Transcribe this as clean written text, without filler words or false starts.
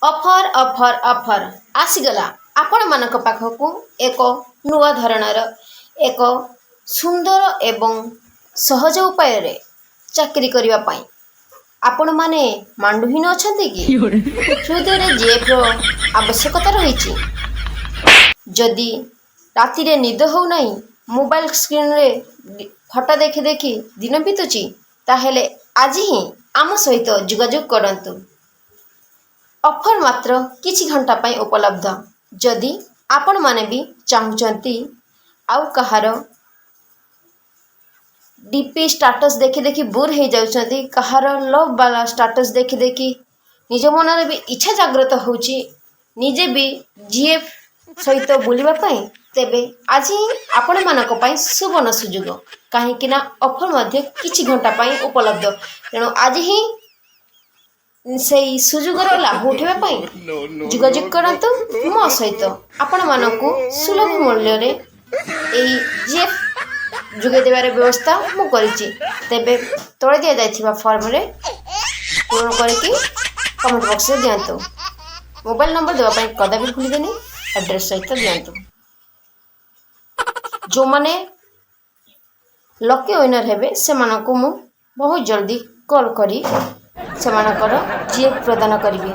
Offer offer offer ଆସିଗଲା ଆପଣମାନଙ୍କ ପାଖକୁ ଏକ ନୂଆ ଧରଣର ଏକ ସୁନ୍ଦର ଏବଂ ସହଜ ଉପାୟରେ ଚାକିରି କରିବା ପାଇଁ। ଆପଣମାନେ ମାଣ୍ଡୁହୀନ ଅଛନ୍ତି କି? ହୃଦୟରେ ଜିଏଫ୍ର ଆବଶ୍ୟକତା ରହିଛି। ଯଦି ରାତିରେ ନିଦ ହେଉନାହିଁ, ମୋବାଇଲ ସ୍କ୍ରିନରେ ଫଟୋ ଦେଖି ଦେଖି ଦିନ ବିତୁଛି, ତାହେଲେ ଆଜି ହିଁ ଆମ ସହିତ ଯୋଗାଯୋଗ କରନ୍ତୁ। ଅଫର୍ ମାତ୍ର କିଛି ଘଣ୍ଟା ପାଇଁ ଉପଲବ୍ଧ। ଯଦି ଆପଣମାନେ ବି ଚାହୁଁଛନ୍ତି ଆଉ କାହାର ଡିପି ଷ୍ଟାଟସ୍ ଦେଖି ଦେଖି ବୋର୍ ହେଇଯାଉଛନ୍ତି, କାହାର ଲଭ୍ ବାଲା ଷ୍ଟାଟସ୍ ଦେଖି ଦେଖି ନିଜ ମନରେ ବି ଇଚ୍ଛା ଜାଗ୍ରତ ହେଉଛି ନିଜେ ବି ଜିଏଫ୍ ସହିତ ବୁଲିବା ପାଇଁ, ତେବେ ଆଜି ହିଁ ଆପଣମାନଙ୍କ ପାଇଁ ସୁବର୍ଣ୍ଣ ସୁଯୋଗ। କାହିଁକି ନା ଅଫର୍ ମଧ୍ୟ କିଛି ଘଣ୍ଟା ପାଇଁ ଉପଲବ୍ଧ। ତେଣୁ ଆଜି ହିଁ ସେହି ସୁଯୋଗର ଲାଭ ଉଠାଇବା ପାଇଁ ଯୋଗାଯୋଗ କରନ୍ତୁ ମୋ ସହିତ। ଆପଣମାନଙ୍କୁ ସୁଲଭ ମୂଲ୍ୟରେ ଏହି ଜିଏଫ୍ ଯୋଗାଇ ଦେବାର ବ୍ୟବସ୍ଥା ମୁଁ କରିଛି। ତେବେ ତଳେ ଦିଆଯାଇଥିବା ଫର୍ମରେ ପୂରଣ କରିକି କମେଣ୍ଟ ବକ୍ସରେ ଦିଅନ୍ତୁ। ମୋବାଇଲ ନମ୍ବର ଦେବା ପାଇଁ କଦାପି ଭୁଲିବେନି, ଆଡ୍ରେସ୍ ସହିତ ଦିଅନ୍ତୁ। ଯେଉଁମାନେ ଲକି ୱିନର୍ ହେବେ ସେମାନଙ୍କୁ ମୁଁ ବହୁତ ଜଲ୍ଦି କଲ୍ କରି ସେମାନଙ୍କର ଜିଏଫ୍ ପ୍ରଦାନ କରିବି।